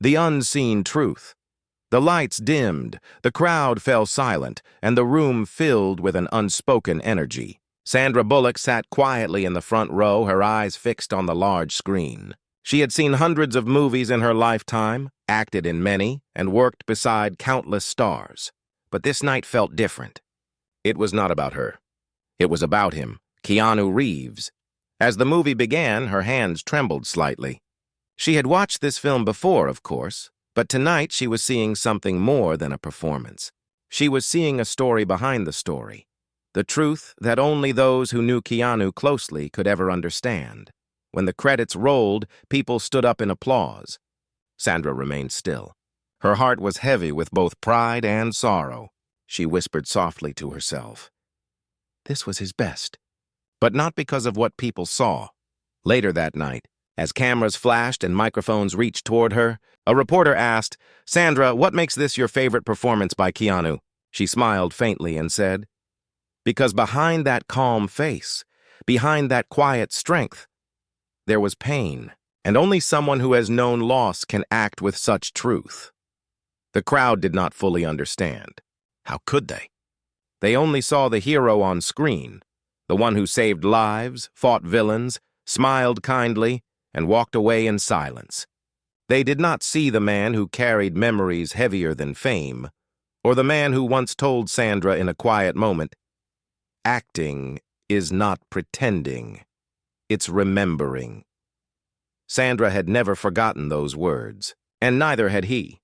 The unseen truth. The lights dimmed, the crowd fell silent, and the room filled with an unspoken energy. Sandra Bullock sat quietly in the front row, her eyes fixed on the large screen. She had seen hundreds of movies in her lifetime, acted in many, and worked beside countless stars. But this night felt different. It was not about her. It was about him, Keanu Reeves. As the movie began, her hands trembled slightly. She had watched this film before, of course, but tonight she was seeing something more than a performance. She was seeing a story behind the story, the truth that only those who knew Keanu closely could ever understand. When the credits rolled, people stood up in applause. Sandra remained still. Her heart was heavy with both pride and sorrow. She whispered softly to herself. This was his best. But not because of what people saw. Later that night, as cameras flashed and microphones reached toward her, a reporter asked, "Sandra, what makes this your favorite performance by Keanu?" She smiled faintly and said, "Because behind that calm face, behind that quiet strength, there was pain, and only someone who has known loss can act with such truth." The crowd did not fully understand. How could they? They only saw the hero on screen, the one who saved lives, fought villains, smiled kindly, and walked away in silence. They did not see the man who carried memories heavier than fame, or the man who once told Sandra in a quiet moment, "Acting is not pretending, it's remembering." Sandra had never forgotten those words, and neither had he.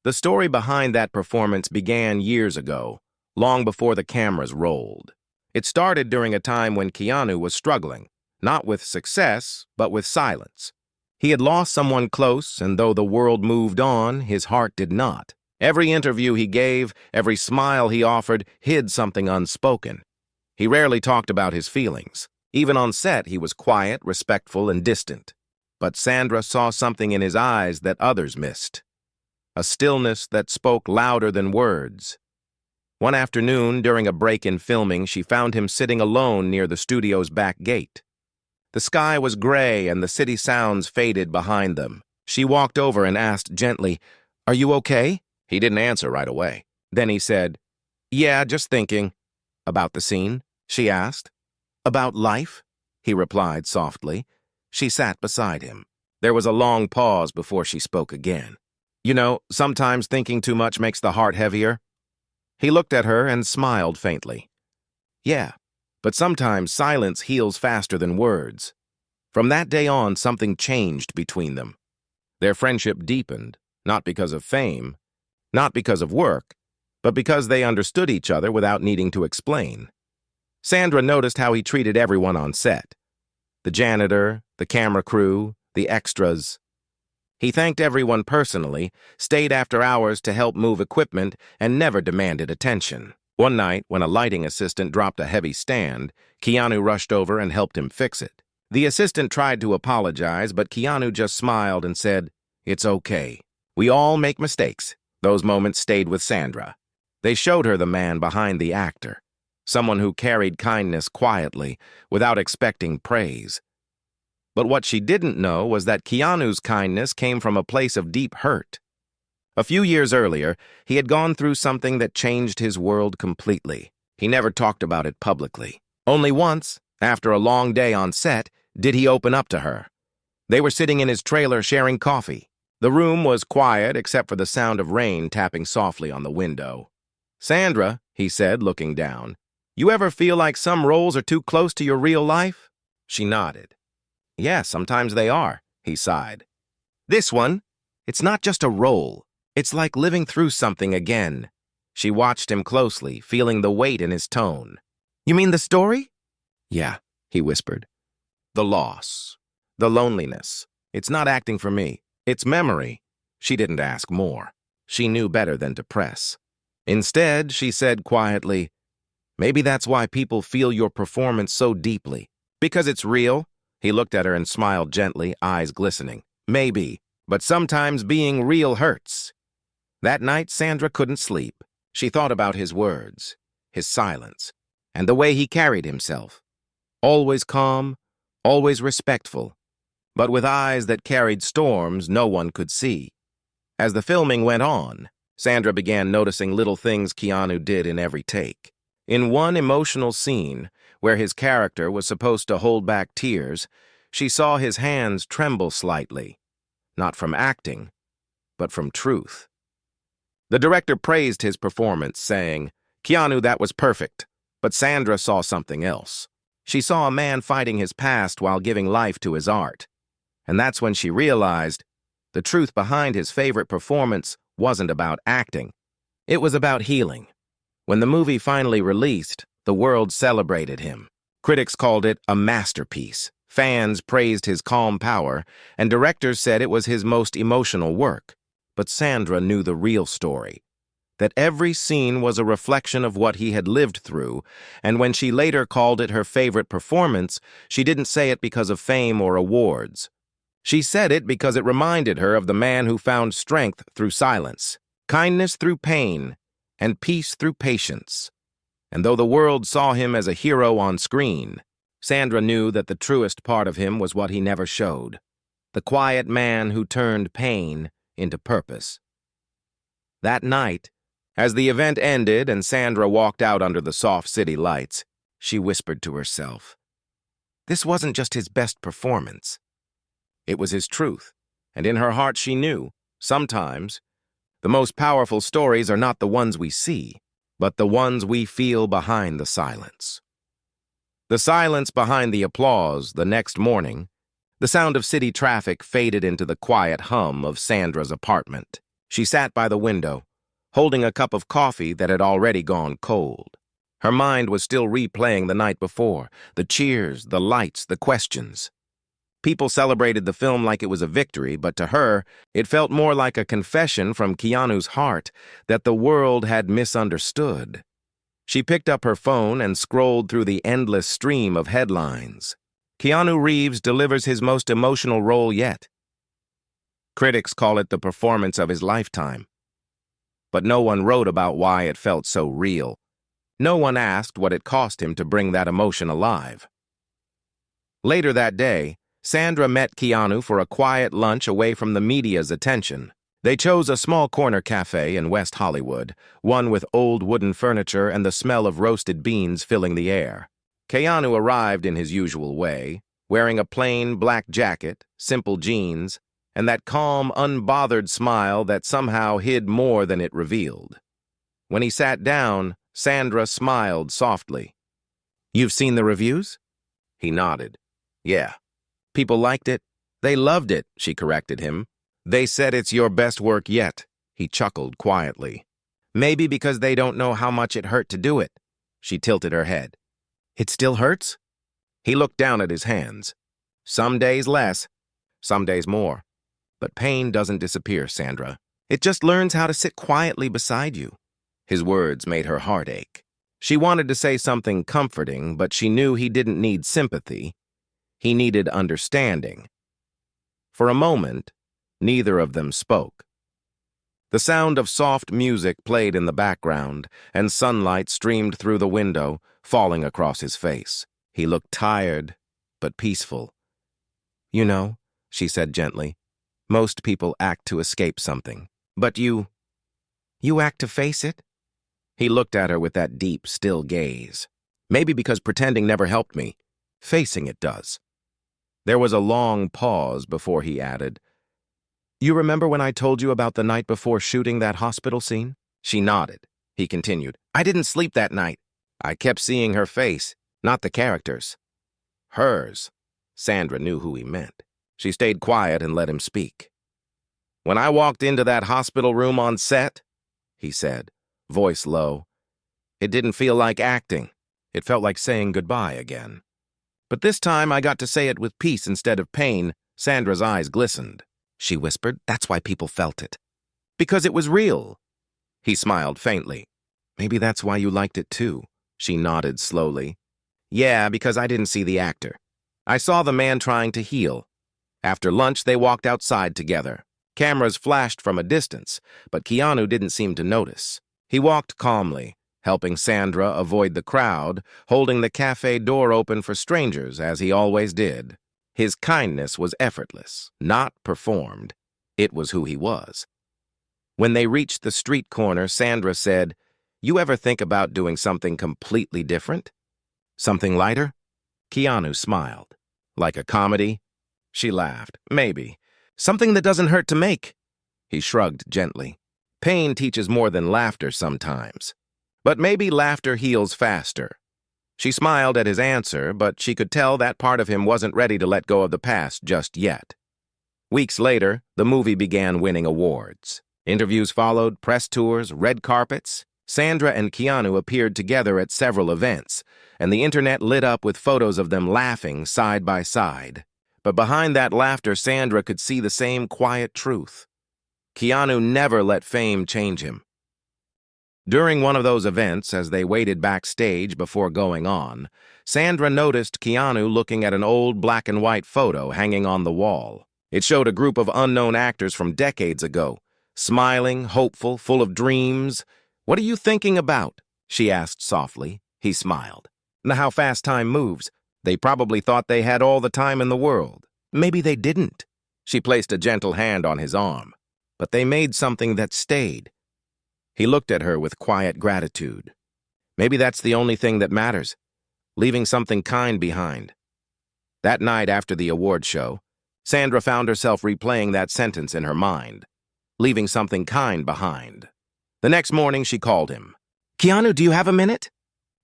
The story behind that performance began years ago, long before the cameras rolled. It started during a time when Keanu was struggling, not with success, but with silence. He had lost someone close, and though the world moved on, his heart did not. Every interview he gave, every smile he offered, hid something unspoken. He rarely talked about his feelings. Even on set, he was quiet, respectful, and distant. But Sandra saw something in his eyes that others missed. A stillness that spoke louder than words. One afternoon, during a break in filming, she found him sitting alone near the studio's back gate. The sky was gray and the city sounds faded behind them. She walked over and asked gently, "Are you okay?" He didn't answer right away. Then he said, "Yeah, just thinking." "About the scene?" she asked. "About life?" he replied softly. She sat beside him. There was a long pause before she spoke again. "You know, sometimes thinking too much makes the heart heavier." He looked at her and smiled faintly. "Yeah, but sometimes silence heals faster than words." From that day on, something changed between them. Their friendship deepened, not because of fame, not because of work, but because they understood each other without needing to explain. Sandra noticed how he treated everyone on set. The janitor, the camera crew, the extras. He thanked everyone personally, stayed after hours to help move equipment, and never demanded attention. One night, when a lighting assistant dropped a heavy stand, Keanu rushed over and helped him fix it. The assistant tried to apologize, but Keanu just smiled and said, "It's okay. We all make mistakes." Those moments stayed with Sandra. They showed her the man behind the actor, someone who carried kindness quietly, without expecting praise. But what she didn't know was that Keanu's kindness came from a place of deep hurt. A few years earlier, he had gone through something that changed his world completely. He never talked about it publicly. Only once, after a long day on set, did he open up to her. They were sitting in his trailer sharing coffee. The room was quiet except for the sound of rain tapping softly on the window. "Sandra," he said, looking down, "you ever feel like some roles are too close to your real life?" She nodded. "Yeah, sometimes they are," he sighed. "This one, it's not just a role. It's like living through something again." She watched him closely, feeling the weight in his tone. "You mean the story?" "Yeah," he whispered. "The loss, the loneliness. It's not acting for me. It's memory." She didn't ask more. She knew better than to press. Instead, she said quietly, "Maybe that's why people feel your performance so deeply. Because it's real." He looked at her and smiled gently, eyes glistening. "Maybe, but sometimes being real hurts." That night, Sandra couldn't sleep. She thought about his words, his silence, and the way he carried himself. Always calm, always respectful, but with eyes that carried storms no one could see. As the filming went on, Sandra began noticing little things Keanu did in every take. In one emotional scene, where his character was supposed to hold back tears, she saw his hands tremble slightly, not from acting, but from truth. The director praised his performance, saying, "Keanu, that was perfect." But Sandra saw something else. She saw a man fighting his past while giving life to his art. And that's when she realized the truth behind his favorite performance wasn't about acting. It was about healing. When the movie finally released, the world celebrated him. Critics called it a masterpiece. Fans praised his calm power, and directors said it was his most emotional work. But Sandra knew the real story, that every scene was a reflection of what he had lived through, and when she later called it her favorite performance, she didn't say it because of fame or awards. She said it because it reminded her of the man who found strength through silence, kindness through pain, and peace through patience. And though the world saw him as a hero on screen, Sandra knew that the truest part of him was what he never showed, the quiet man who turned pain into purpose. That night, as the event ended and Sandra walked out under the soft city lights, she whispered to herself, "This wasn't just his best performance. It was his truth." And in her heart she knew, sometimes, the most powerful stories are not the ones we see, but the ones we feel behind the silence. The silence behind the applause the next morning, the sound of city traffic faded into the quiet hum of Sandra's apartment. She sat by the window, holding a cup of coffee that had already gone cold. Her mind was still replaying the night before, the cheers, the lights, the questions. People celebrated the film like it was a victory, but to her, it felt more like a confession from Keanu's heart that the world had misunderstood. She picked up her phone and scrolled through the endless stream of headlines. Keanu Reeves delivers his most emotional role yet. Critics call it the performance of his lifetime. But no one wrote about why it felt so real. No one asked what it cost him to bring that emotion alive. Later that day, Sandra met Keanu for a quiet lunch away from the media's attention. They chose a small corner cafe in West Hollywood, one with old wooden furniture and the smell of roasted beans filling the air. Keanu arrived in his usual way, wearing a plain black jacket, simple jeans, and that calm, unbothered smile that somehow hid more than it revealed. When he sat down, Sandra smiled softly. "You've seen the reviews?" He nodded. "Yeah. People liked it. They loved it," she corrected him. "They said it's your best work yet." He chuckled quietly. "Maybe because they don't know how much it hurt to do it." She tilted her head. "It still hurts?" He looked down at his hands. "Some days less, some days more. But pain doesn't disappear, Sandra. It just learns how to sit quietly beside you." His words made her heart ache. She wanted to say something comforting, but she knew he didn't need sympathy. He needed understanding. For a moment, neither of them spoke. The sound of soft music played in the background, and sunlight streamed through the window, falling across his face. He looked tired, but peaceful. "You know," she said gently, "most people act to escape something. But you act to face it?" He looked at her with that deep, still gaze. "Maybe because pretending never helped me. Facing it does." There was a long pause before he added, "You remember when I told you about the night before shooting that hospital scene?" She nodded. He continued, "I didn't sleep that night. I kept seeing her face, not the characters. Hers." Sandra knew who he meant. She stayed quiet and let him speak. "When I walked into that hospital room on set," he said, voice low, "it didn't feel like acting. It felt like saying goodbye again. But this time I got to say it with peace instead of pain." Sandra's eyes glistened. She whispered, "That's why people felt it. Because it was real." He smiled faintly. "Maybe that's why you liked it too." She nodded slowly. "Yeah, because I didn't see the actor. I saw the man trying to heal." After lunch, they walked outside together. Cameras flashed from a distance, but Keanu didn't seem to notice. He walked calmly, helping Sandra avoid the crowd, holding the cafe door open for strangers, as he always did. His kindness was effortless, not performed. It was who he was. When they reached the street corner, Sandra said, "You ever think about doing something completely different? Something lighter?" Keanu smiled. "Like a comedy?" She laughed. "Maybe. Something that doesn't hurt to make." He shrugged gently. "Pain teaches more than laughter sometimes. But maybe laughter heals faster." She smiled at his answer, but she could tell that part of him wasn't ready to let go of the past just yet. Weeks later, the movie began winning awards. Interviews followed, press tours, red carpets. Sandra and Keanu appeared together at several events, and the internet lit up with photos of them laughing side by side. But behind that laughter, Sandra could see the same quiet truth. Keanu never let fame change him. During one of those events, as they waited backstage before going on, Sandra noticed Keanu looking at an old black-and-white photo hanging on the wall. It showed a group of unknown actors from decades ago, smiling, hopeful, full of dreams. "What are you thinking about?" she asked softly. He smiled. "How fast time moves. They probably thought they had all the time in the world. Maybe they didn't." She placed a gentle hand on his arm. "But they made something that stayed." He looked at her with quiet gratitude. Maybe that's the only thing that matters, leaving something kind behind. That night after the award show, Sandra found herself replaying that sentence in her mind, leaving something kind behind. The next morning, she called him. "Keanu, do you have a minute?"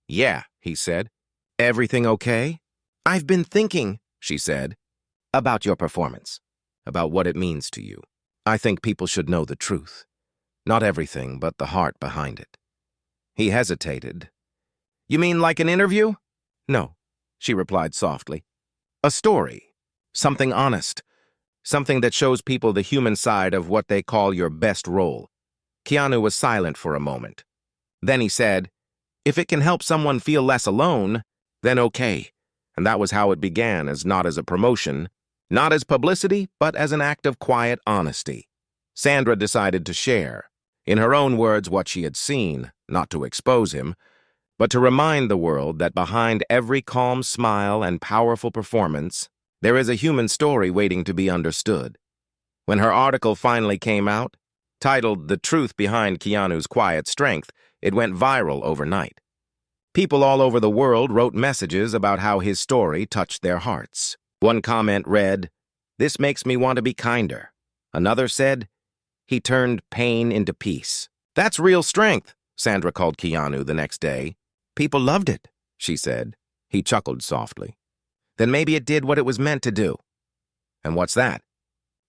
"Yeah," he said. "Everything okay?" "I've been thinking," she said, "about your performance, about what it means to you. I think people should know the truth. Not everything, but the heart behind it." He hesitated. "You mean like an interview?" "No," she replied softly. "A story. Something honest. Something that shows people the human side of what they call your best role." Keanu was silent for a moment. Then he said, "If it can help someone feel less alone, then okay." And that was how it began, not as a promotion, not as publicity, but as an act of quiet honesty. Sandra decided to share, in her own words, what she had seen, not to expose him, but to remind the world that behind every calm smile and powerful performance, there is a human story waiting to be understood. When her article finally came out, titled "The Truth Behind Keanu's Quiet Strength," it went viral overnight. People all over the world wrote messages about how his story touched their hearts. One comment read, "This makes me want to be kinder." Another said, "He turned pain into peace." "That's real strength," Sandra called Keanu the next day. "People loved it," she said. He chuckled softly. "Then maybe it did what it was meant to do." "And what's that?"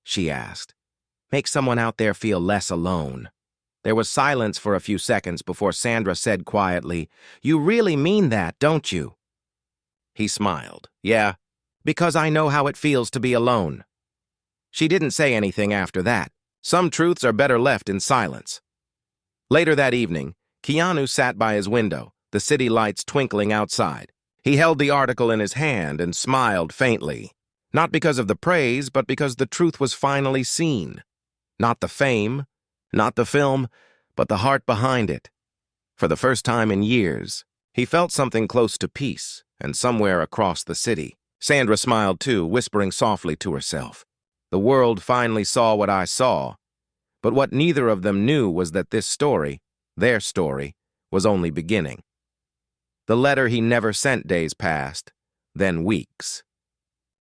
she asked. "Make someone out there feel less alone." There was silence for a few seconds before Sandra said quietly, "You really mean that, don't you?" He smiled. "Yeah, because I know how it feels to be alone." She didn't say anything after that. Some truths are better left in silence. Later that evening, Keanu sat by his window, the city lights twinkling outside. He held the article in his hand and smiled faintly. Not because of the praise, but because the truth was finally seen. Not the fame, not the film, but the heart behind it. For the first time in years, he felt something close to peace, and somewhere across the city. Sandra smiled too, whispering softly to herself. The world finally saw what I saw, but what neither of them knew was that this story, their story, was only beginning. The letter he never sent days passed, then weeks.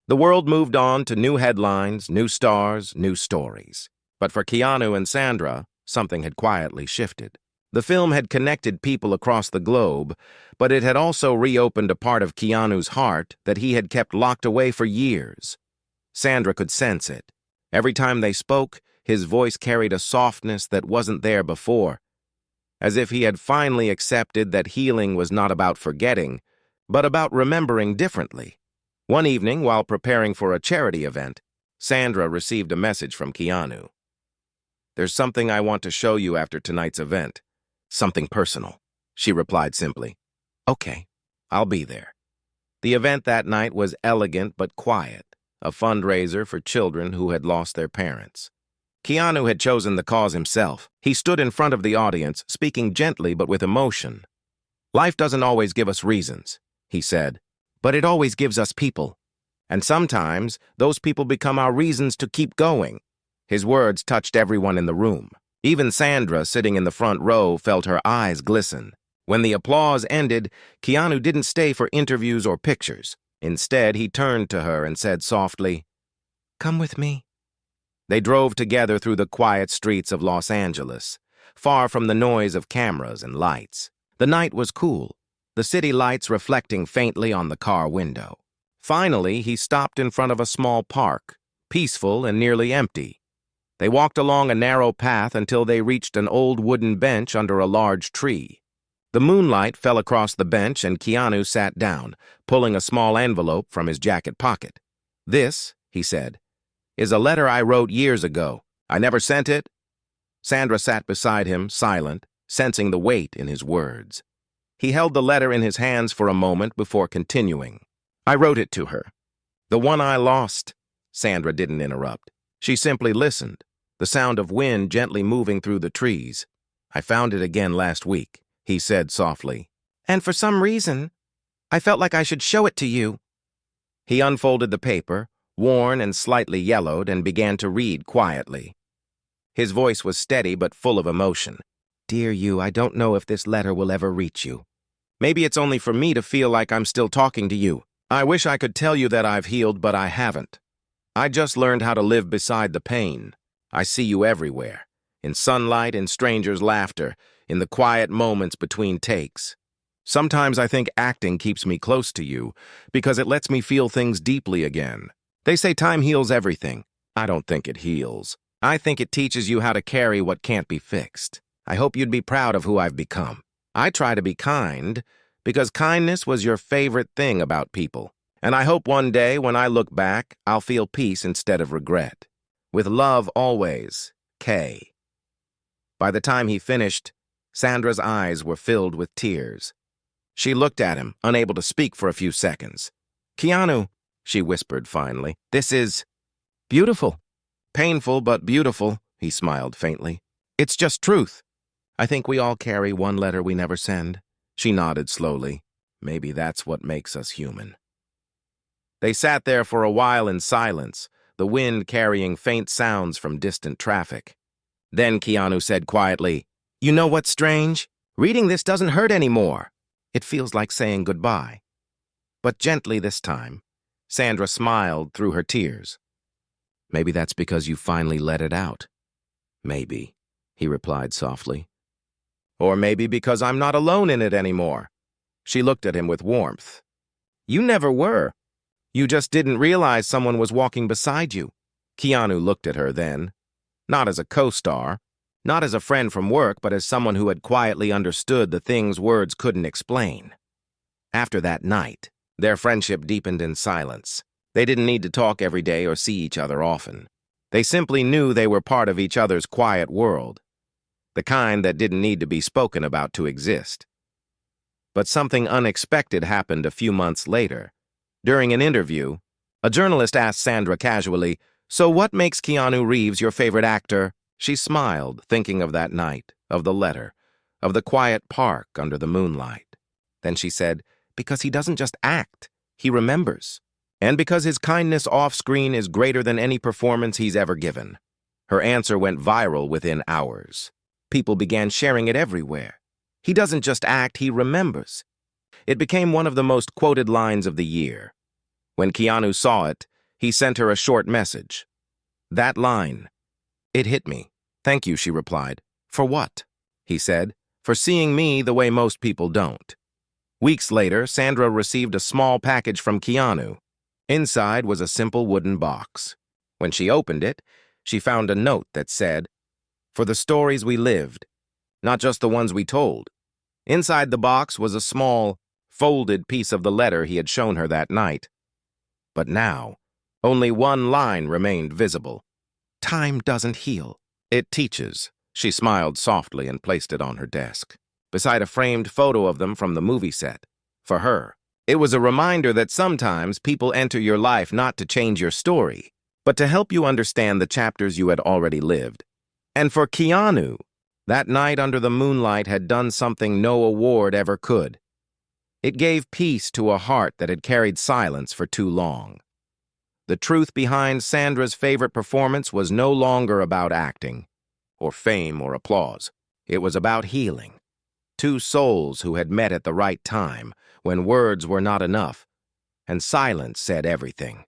The world moved on to new headlines, new stars, new stories. But for Keanu and Sandra, something had quietly shifted. The film had connected people across the globe, but it had also reopened a part of Keanu's heart that he had kept locked away for years. Sandra could sense it. Every time they spoke, his voice carried a softness that wasn't there before, as if he had finally accepted that healing was not about forgetting, but about remembering differently. One evening, while preparing for a charity event, Sandra received a message from Keanu. "There's something I want to show you after tonight's event. Something personal," she replied simply. "Okay, I'll be there." The event that night was elegant but quiet, a fundraiser for children who had lost their parents. Keanu had chosen the cause himself. He stood in front of the audience, speaking gently but with emotion. "Life doesn't always give us reasons," he said, "but it always gives us people. And sometimes, those people become our reasons to keep going. His words touched everyone in the room. Even Sandra, sitting in the front row, felt her eyes glisten. When the applause ended, Keanu didn't stay for interviews or pictures. Instead, he turned to her and said softly, "Come with me." They drove together through the quiet streets of Los Angeles, far from the noise of cameras and lights. The night was cool, the city lights reflecting faintly on the car window. Finally, he stopped in front of a small park, peaceful and nearly empty. They walked along a narrow path until they reached an old wooden bench under a large tree. The moonlight fell across the bench and Keanu sat down, pulling a small envelope from his jacket pocket. "This," he said, "is a letter I wrote years ago. I never sent it." Sandra sat beside him, silent, sensing the weight in his words. He held the letter in his hands for a moment before continuing. "I wrote it to her. The one I lost." Sandra didn't interrupt. She simply listened, the sound of wind gently moving through the trees. "I found it again last week," he said softly. "And for some reason, I felt like I should show it to you." He unfolded the paper, worn and slightly yellowed, and began to read quietly. His voice was steady but full of emotion. "Dear you, I don't know if this letter will ever reach you. Maybe it's only for me to feel like I'm still talking to you. I wish I could tell you that I've healed, but I haven't. I just learned how to live beside the pain. I see you everywhere, in sunlight, in strangers' laughter, in the quiet moments between takes. Sometimes I think acting keeps me close to you because it lets me feel things deeply again. They say time heals everything. I don't think it heals. I think it teaches you how to carry what can't be fixed. I hope you'd be proud of who I've become. I try to be kind because kindness was your favorite thing about people. And I hope one day when I look back, I'll feel peace instead of regret. With love always, K." By the time he finished, Sandra's eyes were filled with tears. She looked at him, unable to speak for a few seconds. "Keanu," she whispered finally, "this is beautiful." "Painful but beautiful," he smiled faintly. "It's just truth. I think we all carry one letter we never send." She nodded slowly. "Maybe that's what makes us human." They sat there for a while in silence, the wind carrying faint sounds from distant traffic. Then Keanu said quietly, "You know what's strange? Reading this doesn't hurt anymore. It feels like saying goodbye." But gently this time, Sandra smiled through her tears. "Maybe that's because you finally let it out." "Maybe," he replied softly. "Or maybe because I'm not alone in it anymore." She looked at him with warmth. "You never were. You just didn't realize someone was walking beside you." Keanu looked at her then, not as a co-star, not as a friend from work, but as someone who had quietly understood the things words couldn't explain. After that night, their friendship deepened in silence. They didn't need to talk every day or see each other often. They simply knew they were part of each other's quiet world, the kind that didn't need to be spoken about to exist. But something unexpected happened a few months later. During an interview, a journalist asked Sandra casually, "So what makes Keanu Reeves your favorite actor?" She smiled, thinking of that night, of the letter, of the quiet park under the moonlight. Then she said, "Because he doesn't just act, he remembers. And because his kindness off-screen is greater than any performance he's ever given." Her answer went viral within hours. People began sharing it everywhere. "He doesn't just act, he remembers." It became one of the most quoted lines of the year. When Keanu saw it, he sent her a short message. That line, it hit me. "Thank you," she replied. "For what?" he said. "For seeing me the way most people don't." Weeks later, Sandra received a small package from Keanu. Inside was a simple wooden box. When she opened it, she found a note that said, "For the stories we lived, not just the ones we told." Inside the box was a small, folded piece of the letter he had shown her that night. But now, only one line remained visible. "Time doesn't heal. It teaches." She smiled softly and placed it on her desk, beside a framed photo of them from the movie set. For her, it was a reminder that sometimes people enter your life not to change your story, but to help you understand the chapters you had already lived. And for Keanu, that night under the moonlight had done something no award ever could. It gave peace to a heart that had carried silence for too long. The truth behind Sandra's favorite performance was no longer about acting, or fame or applause. It was about healing. Two souls who had met at the right time, when words were not enough, and silence said everything.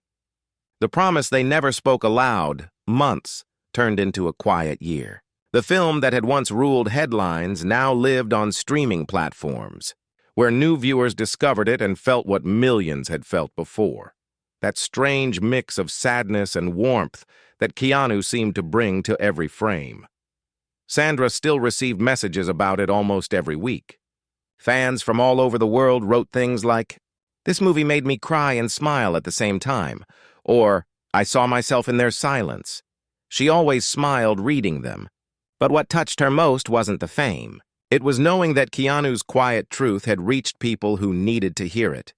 The promise they never spoke aloud, months, turned into a quiet year. The film that had once ruled headlines now lived on streaming platforms, where new viewers discovered it and felt what millions had felt before. That strange mix of sadness and warmth that Keanu seemed to bring to every frame. Sandra still received messages about it almost every week. Fans from all over the world wrote things like, "This movie made me cry and smile at the same time," or, "I saw myself in their silence." She always smiled reading them. But what touched her most wasn't the fame. It was knowing that Keanu's quiet truth had reached people who needed to hear it.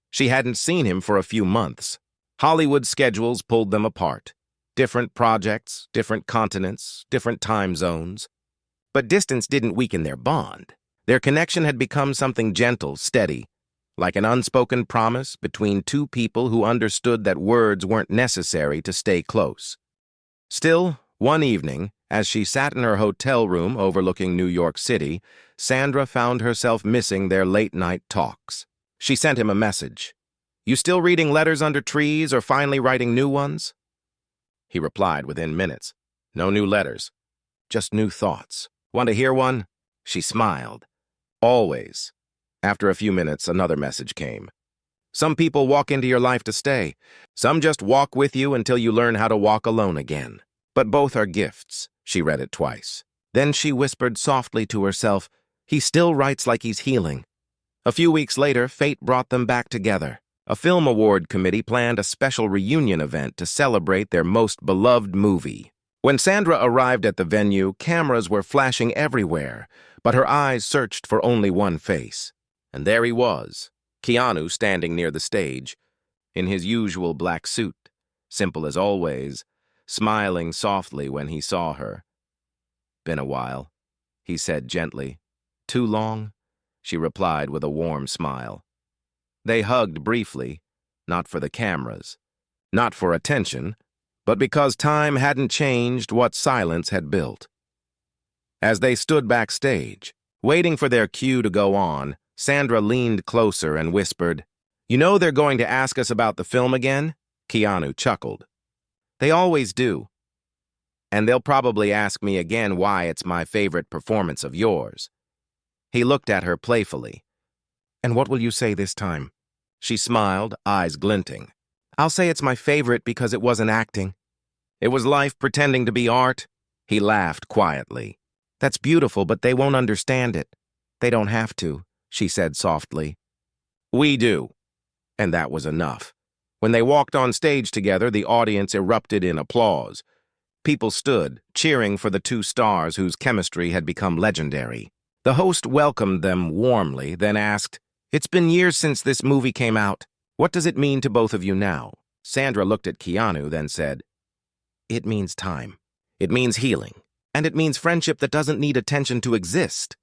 She hadn't seen him for a few months. Hollywood schedules pulled them apart. Different projects, different continents, different time zones. But distance didn't weaken their bond. Their connection had become something gentle, steady, like an unspoken promise between two people who understood that words weren't necessary to stay close. Still, one evening, as she sat in her hotel room overlooking New York City, Sandra found herself missing their late-night talks. She sent him a message. "You still reading letters under trees or finally writing new ones?" He replied within minutes. "No new letters, just new thoughts. Want to hear one?" She smiled. "Always." After a few minutes, another message came. "Some people walk into your life to stay. Some just walk with you until you learn how to walk alone again. But both are gifts." She read it twice. Then she whispered softly to herself, "He still writes like he's healing." A few weeks later, fate brought them back together. A film award committee planned a special reunion event to celebrate their most beloved movie. When Sandra arrived at the venue, cameras were flashing everywhere, but her eyes searched for only one face. And there he was, Keanu standing near the stage, in his usual black suit, simple as always, smiling softly when he saw her. "Been a while," he said gently. "Too long?" she replied with a warm smile. They hugged briefly, not for the cameras, not for attention, but because time hadn't changed what silence had built. As they stood backstage, waiting for their cue to go on, Sandra leaned closer and whispered, "You know they're going to ask us about the film again?" Keanu chuckled. "They always do. And they'll probably ask me again why it's my favorite performance of yours." He looked at her playfully. "And what will you say this time?" She smiled, eyes glinting. "I'll say it's my favorite because it wasn't acting. It was life pretending to be art." He laughed quietly. "That's beautiful, but they won't understand it." "They don't have to," she said softly. "We do." And that was enough. When they walked on stage together, the audience erupted in applause. People stood, cheering for the two stars whose chemistry had become legendary. The host welcomed them warmly, then asked, "It's been years since this movie came out. What does it mean to both of you now?" Sandra looked at Keanu, then said, "It means time. It means healing. And it means friendship that doesn't need attention to exist."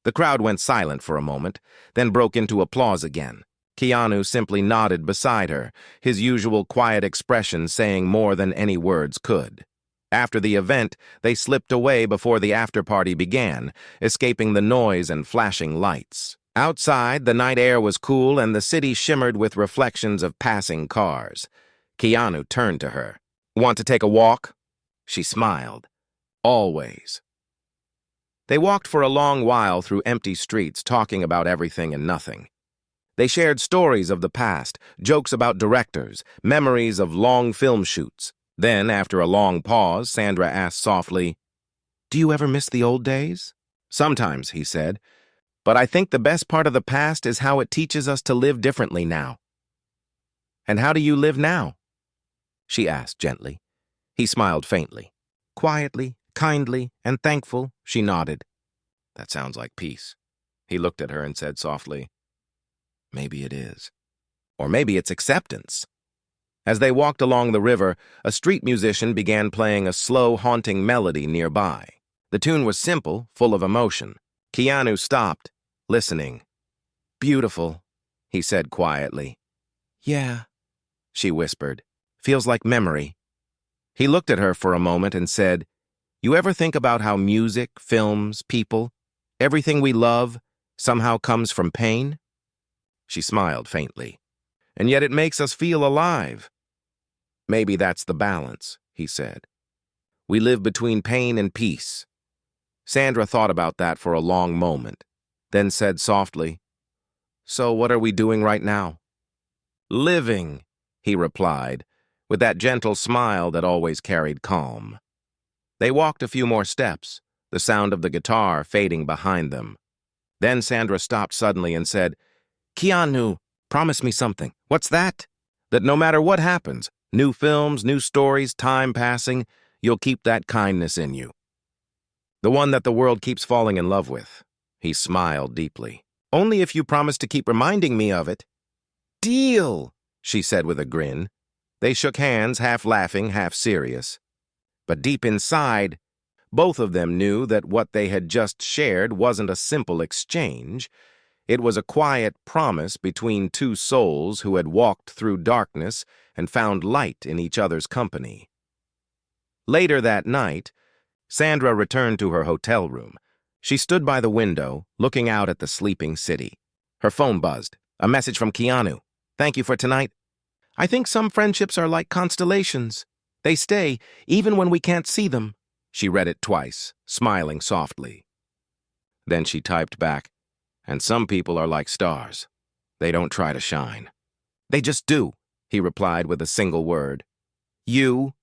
The crowd went silent for a moment, then broke into applause again. Keanu simply nodded beside her, his usual quiet expression saying more than any words could. After the event, they slipped away before the after-party began, escaping the noise and flashing lights. Outside, the night air was cool and the city shimmered with reflections of passing cars. Keanu turned to her. "Want to take a walk?" She smiled. "Always." They walked for a long while through empty streets, talking about everything and nothing. They shared stories of the past, jokes about directors, memories of long film shoots. Then, after a long pause, Sandra asked softly, "Do you ever miss the old days?" "Sometimes," he said. "But I think the best part of the past is how it teaches us to live differently now." "And how do you live now?" she asked gently. He smiled faintly. "Quietly, kindly, and thankful," she nodded. "That sounds like peace." He looked at her and said softly, "Maybe it is. Or maybe it's acceptance." As they walked along the river, a street musician began playing a slow, haunting melody nearby. The tune was simple, full of emotion. Keanu stopped, listening. "Beautiful," he said quietly. "Yeah," she whispered. Feels like memory. He looked at her for a moment and said, "You ever think about how music, films, people, everything we love somehow comes from pain?" She smiled faintly. "And yet it makes us feel alive." "Maybe that's the balance," he said. "We live between pain and peace." Sandra thought about that for a long moment, then said softly, "So what are we doing right now?" "Living," he replied, with that gentle smile that always carried calm. They walked a few more steps, the sound of the guitar fading behind them. Then Sandra stopped suddenly and said, "Keanu, promise me something." "What's that?" "That no matter what happens, new films, new stories, time passing, you'll keep that kindness in you. The one that the world keeps falling in love with." He smiled deeply. "Only if you promise to keep reminding me of it." "Deal," she said with a grin. They shook hands, half laughing, half serious. But deep inside, both of them knew that what they had just shared wasn't a simple exchange. It was a quiet promise between two souls who had walked through darkness and found light in each other's company. Later that night, Sandra returned to her hotel room. She stood by the window, looking out at the sleeping city. Her phone buzzed. A message from Keanu. "Thank you for tonight. I think some friendships are like constellations. They stay, even when we can't see them." She read it twice, smiling softly. Then she typed back, "And some people are like stars. They don't try to shine." "They just do," he replied with a single word. "You?"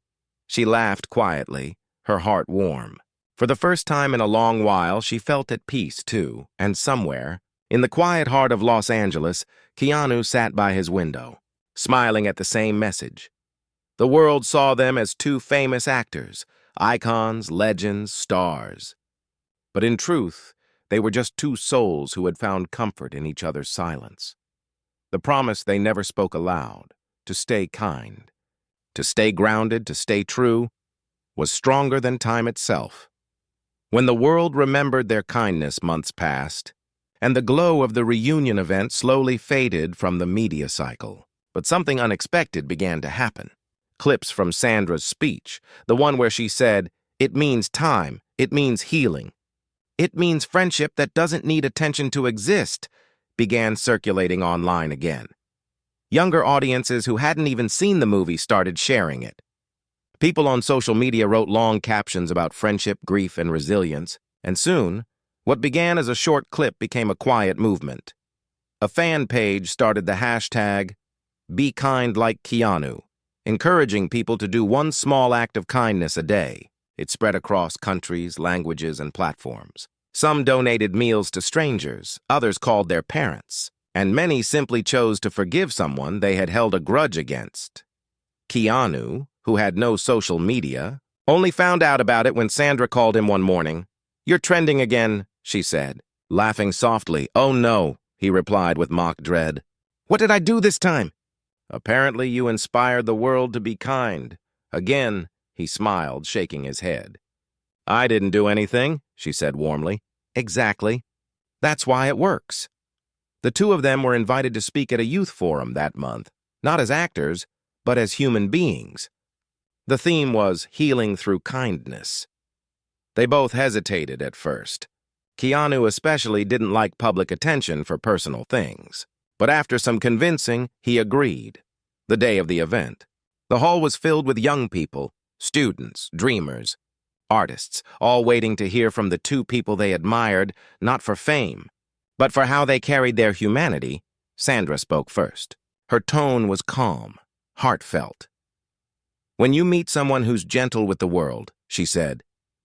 She laughed quietly, her heart warm. For the first time in a long while, she felt at peace, too, and somewhere, in the quiet heart of Los Angeles, Keanu sat by his window, smiling at the same message. The world saw them as two famous actors, icons, legends, stars. But in truth, they were just two souls who had found comfort in each other's silence. The promise they never spoke aloud, to stay kind, to stay grounded, to stay true, was stronger than time itself. When the world remembered their kindness, months passed, and the glow of the reunion event slowly faded from the media cycle. But something unexpected began to happen. Clips from Sandra's speech, the one where she said, "It means time, it means healing. It means friendship that doesn't need attention to exist," began circulating online again. Younger audiences who hadn't even seen the movie started sharing it. People on social media wrote long captions about friendship, grief, and resilience, and soon, what began as a short clip became a quiet movement. A fan page started the hashtag #BeKindLikeKeanu, encouraging people to do one small act of kindness a day. It spread across countries, languages, and platforms. Some donated meals to strangers, others called their parents, and many simply chose to forgive someone they had held a grudge against. Keanu, who had no social media, only found out about it when Sandra called him one morning. "You're trending again," she said, laughing softly. "Oh no," he replied with mock dread. "What did I do this time?" "Apparently you inspired the world to be kind. Again," he smiled, shaking his head. "I didn't do anything," she said warmly. "Exactly. That's why it works." The two of them were invited to speak at a youth forum that month, not as actors, but as human beings. The theme was healing through kindness. They both hesitated at first. Keanu especially didn't like public attention for personal things. But after some convincing, he agreed. The day of the event, the hall was filled with young people, students, dreamers, artists, all waiting to hear from the two people they admired, not for fame, but for how they carried their humanity. Sandra spoke first. Her tone was calm, heartfelt. "When you meet someone who's gentle with the world," she said,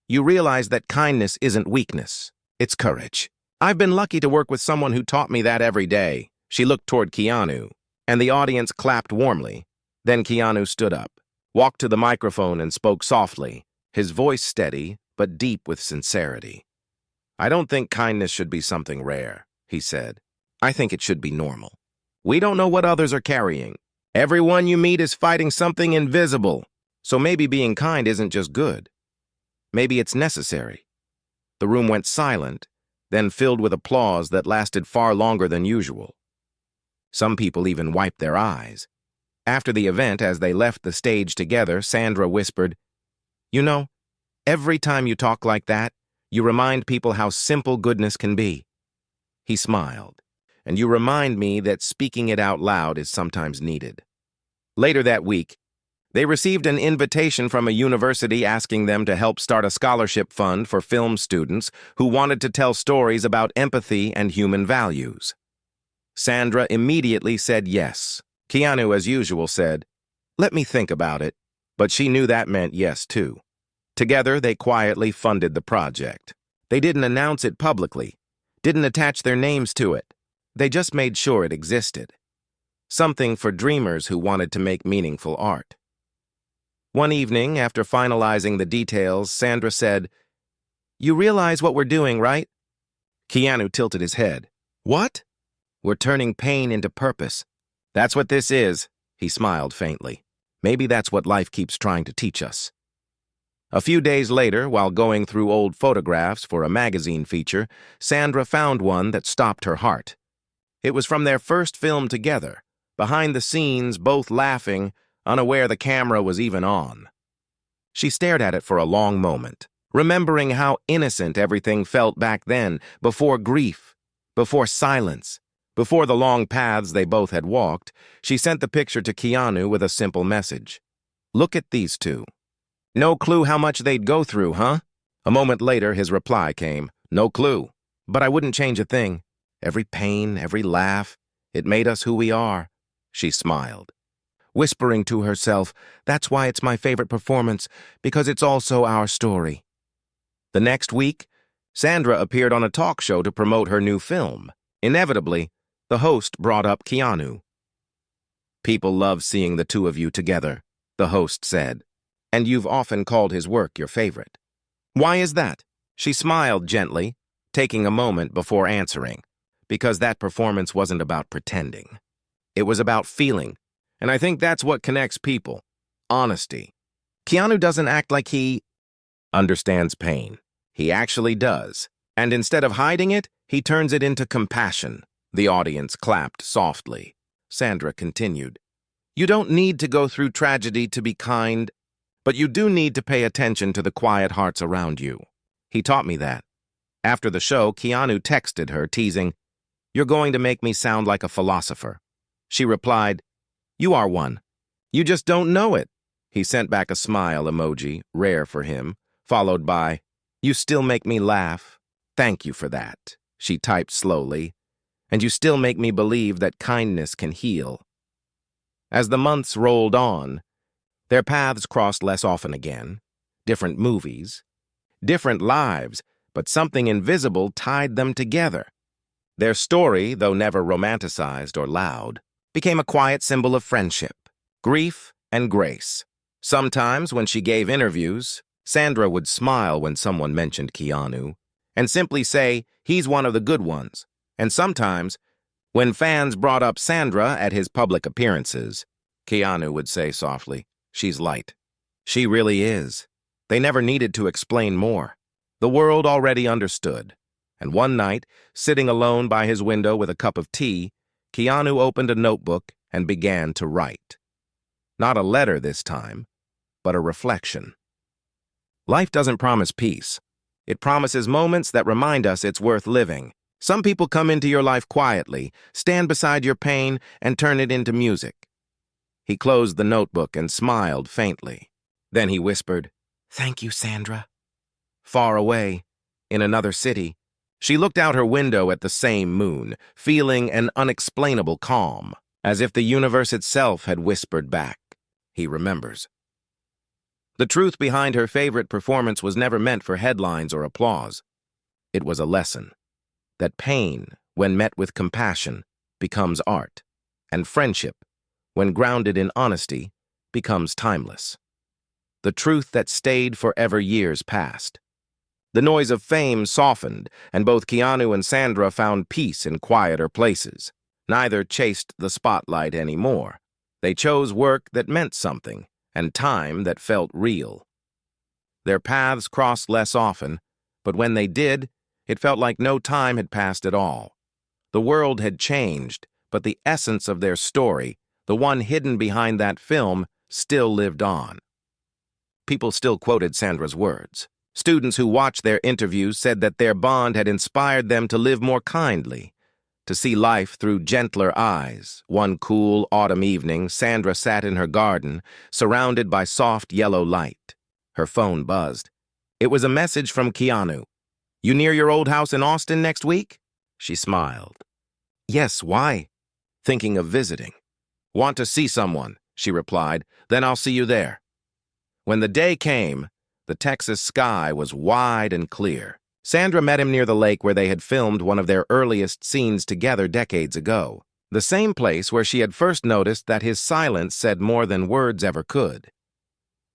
"you realize that kindness isn't weakness, it's courage. I've been lucky to work with someone who taught me that every day." She looked toward Keanu, and the audience clapped warmly. Then Keanu stood up, walked to the microphone, and spoke softly, his voice steady but deep with sincerity. "I don't think kindness should be something rare," he said. "I think it should be normal. We don't know what others are carrying. Everyone you meet is fighting something invisible, so maybe being kind isn't just good. Maybe it's necessary." The room went silent, then filled with applause that lasted far longer than usual. Some people even wiped their eyes. After the event, as they left the stage together, Sandra whispered, "You know, every time you talk like that, you remind people how simple goodness can be." He smiled. "And you remind me that speaking it out loud is sometimes needed." Later that week, they received an invitation from a university asking them to help start a scholarship fund for film students who wanted to tell stories about empathy and human values. Sandra immediately said yes. Keanu, as usual, said, "Let me think about it," but she knew that meant yes, too. Together, they quietly funded the project. They didn't announce it publicly, didn't attach their names to it. They just made sure it existed. Something for dreamers who wanted to make meaningful art. One evening, after finalizing the details, Sandra said, "You realize what we're doing, right?" Keanu tilted his head. "What?" "We're turning pain into purpose. That's what this is," he smiled faintly. "Maybe that's what life keeps trying to teach us." A few days later, while going through old photographs for a magazine feature, Sandra found one that stopped her heart. It was from their first film together, behind the scenes, both laughing, unaware the camera was even on. She stared at it for a long moment, remembering how innocent everything felt back then, before grief, before silence, before the long paths they both had walked. She sent the picture to Keanu with a simple message. "Look at these two. No clue how much they'd go through, huh?" A moment later, his reply came, "No clue, but I wouldn't change a thing. Every pain, every laugh, it made us who we are." She smiled, whispering to herself, "That's why it's my favorite performance, because it's also our story." The next week, Sandra appeared on a talk show to promote her new film. Inevitably, the host brought up Keanu. "People love seeing the two of you together," the host said, "and you've often called his work your favorite. Why is that?" She smiled gently, taking a moment before answering, "Because that performance wasn't about pretending. It was about feeling, and I think that's what connects people. Honesty. Keanu doesn't act like he understands pain. He actually does. And instead of hiding it, he turns it into compassion." The audience clapped softly. Sandra continued, "You don't need to go through tragedy to be kind, but you do need to pay attention to the quiet hearts around you. He taught me that." After the show, Keanu texted her, teasing, "You're going to make me sound like a philosopher." She replied, "You are one. You just don't know it." He sent back a smile emoji, rare for him, followed by, "You still make me laugh. Thank you for that," she typed slowly. "And you still make me believe that kindness can heal." As the months rolled on, their paths crossed less often again. Different movies, different lives, but something invisible tied them together. Their story, though never romanticized or loud, became a quiet symbol of friendship, grief, and grace. Sometimes, when she gave interviews, Sandra would smile when someone mentioned Keanu, and simply say, "He's one of the good ones." And sometimes, when fans brought up Sandra at his public appearances, Keanu would say softly, "She's light." She really is. They never needed to explain more. The world already understood. And one night, sitting alone by his window with a cup of tea, Keanu opened a notebook and began to write. Not a letter this time, but a reflection. Life doesn't promise peace. It promises moments that remind us it's worth living. Some people come into your life quietly, stand beside your pain, and turn it into music. He closed the notebook and smiled faintly. Then he whispered, "Thank you, Sandra." Far away, in another city, she looked out her window at the same moon, feeling an unexplainable calm, as if the universe itself had whispered back, "He remembers." The truth behind her favorite performance was never meant for headlines or applause. It was a lesson that pain, when met with compassion, becomes art, and friendship, when grounded in honesty, becomes timeless. The truth that stayed forever years past. The noise of fame softened, and both Keanu and Sandra found peace in quieter places. Neither chased the spotlight anymore. They chose work that meant something, and time that felt real. Their paths crossed less often, but when they did, it felt like no time had passed at all. The world had changed, but the essence of their story, the one hidden behind that film, still lived on. People still quoted Sandra's words. Students who watched their interviews said that their bond had inspired them to live more kindly, to see life through gentler eyes. One cool autumn evening, Sandra sat in her garden, surrounded by soft yellow light. Her phone buzzed. It was a message from Keanu. "You near your old house in Austin next week?" She smiled. "Yes, why?" "Thinking of visiting." "Want to see someone," she replied. "Then I'll see you there." When the day came, the Texas sky was wide and clear. Sandra met him near the lake where they had filmed one of their earliest scenes together decades ago, the same place where she had first noticed that his silence said more than words ever could.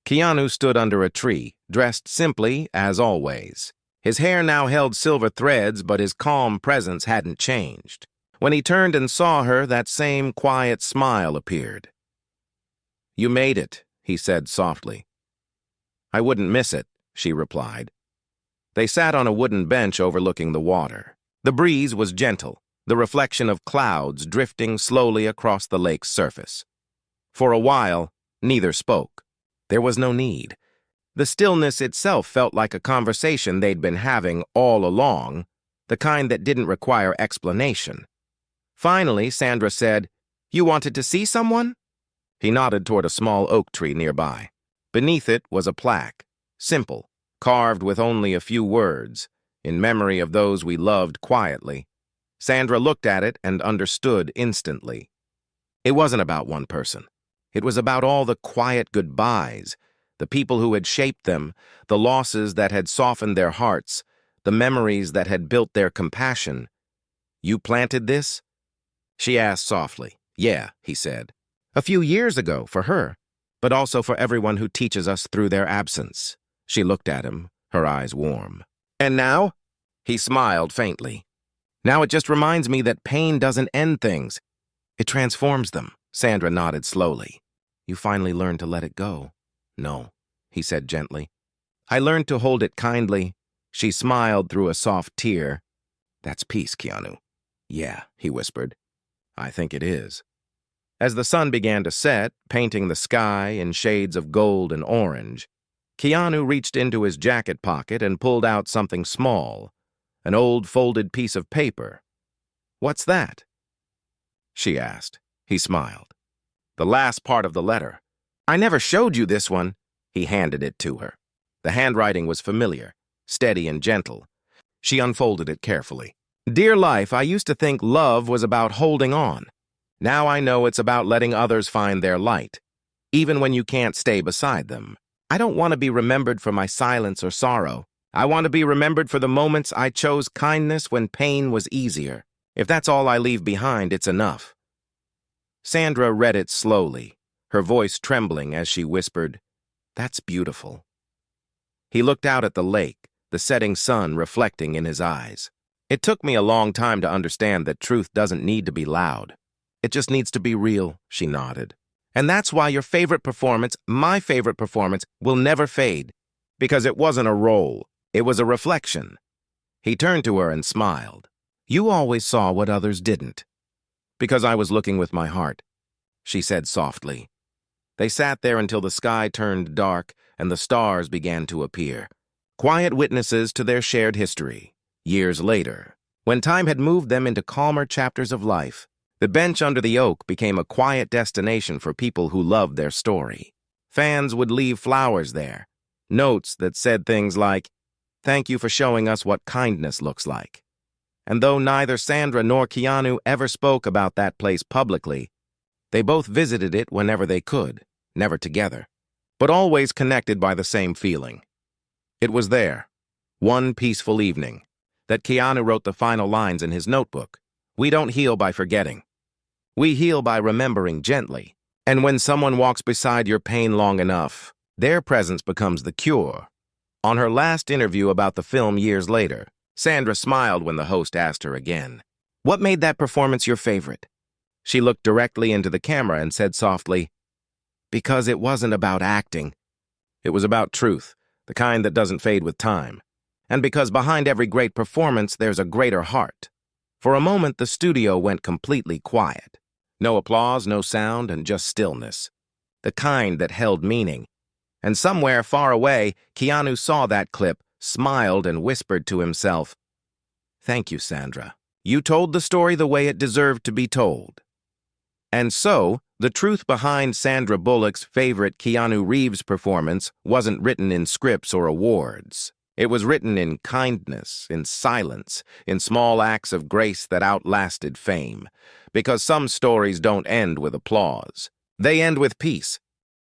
Keanu stood under a tree, dressed simply as always. His hair now held silver threads, but his calm presence hadn't changed. When he turned and saw her, that same quiet smile appeared. "You made it," he said softly. "I wouldn't miss it," she replied. They sat on a wooden bench overlooking the water. The breeze was gentle, the reflection of clouds drifting slowly across the lake's surface. For a while, neither spoke. There was no need. The stillness itself felt like a conversation they'd been having all along, the kind that didn't require explanation. Finally, Sandra said, "You wanted to see someone?" He nodded toward a small oak tree nearby. Beneath it was a plaque, simple, carved with only a few words, "In memory of those we loved quietly." Sandra looked at it and understood instantly. It wasn't about one person. It was about all the quiet goodbyes, the people who had shaped them, the losses that had softened their hearts, the memories that had built their compassion. "You planted this?" she asked softly. "Yeah," he said. "A few years ago for her, but also for everyone who teaches us through their absence." She looked at him, her eyes warm. "And now?" He smiled faintly. "Now it just reminds me that pain doesn't end things. It transforms them." Sandra nodded slowly. "You finally learned to let it go." "No," he said gently. "I learned to hold it kindly." She smiled through a soft tear. "That's peace, Keanu." "Yeah," he whispered. "I think it is." As the sun began to set, painting the sky in shades of gold and orange, Keanu reached into his jacket pocket and pulled out something small, an old folded piece of paper. "What's that?" she asked. He smiled. "The last part of the letter. I never showed you this one." He handed it to her. The handwriting was familiar, steady and gentle. She unfolded it carefully. "Dear life, I used to think love was about holding on. Now I know it's about letting others find their light, even when you can't stay beside them. I don't want to be remembered for my silence or sorrow. I want to be remembered for the moments I chose kindness when pain was easier. If that's all I leave behind, it's enough." Sandra read it slowly, her voice trembling as she whispered, "That's beautiful." He looked out at the lake, the setting sun reflecting in his eyes. "It took me a long time to understand that truth doesn't need to be loud. It just needs to be real," she nodded. "And that's why your favorite performance, my favorite performance, will never fade. Because it wasn't a role. It was a reflection." He turned to her and smiled. "You always saw what others didn't." "Because I was looking with my heart," she said softly. They sat there until the sky turned dark and the stars began to appear, quiet witnesses to their shared history. Years later, when time had moved them into calmer chapters of life, the bench under the oak became a quiet destination for people who loved their story. Fans would leave flowers there, notes that said things like, "Thank you for showing us what kindness looks like." And though neither Sandra nor Keanu ever spoke about that place publicly, they both visited it whenever they could, never together, but always connected by the same feeling. It was there, one peaceful evening, that Keanu wrote the final lines in his notebook. "We don't heal by forgetting. We heal by remembering gently. And when someone walks beside your pain long enough, their presence becomes the cure." On her last interview about the film years later, Sandra smiled when the host asked her again, "What made that performance your favorite?" She looked directly into the camera and said softly, "Because it wasn't about acting. It was about truth, the kind that doesn't fade with time. And because behind every great performance, there's a greater heart." For a moment, the studio went completely quiet. No applause, no sound, and just stillness. The kind that held meaning. And somewhere far away, Keanu saw that clip, smiled, and whispered to himself, "Thank you, Sandra. You told the story the way it deserved to be told." And so, the truth behind Sandra Bullock's favorite Keanu Reeves performance wasn't written in scripts or awards. It was written in kindness, in silence, in small acts of grace that outlasted fame. Because some stories don't end with applause. They end with peace,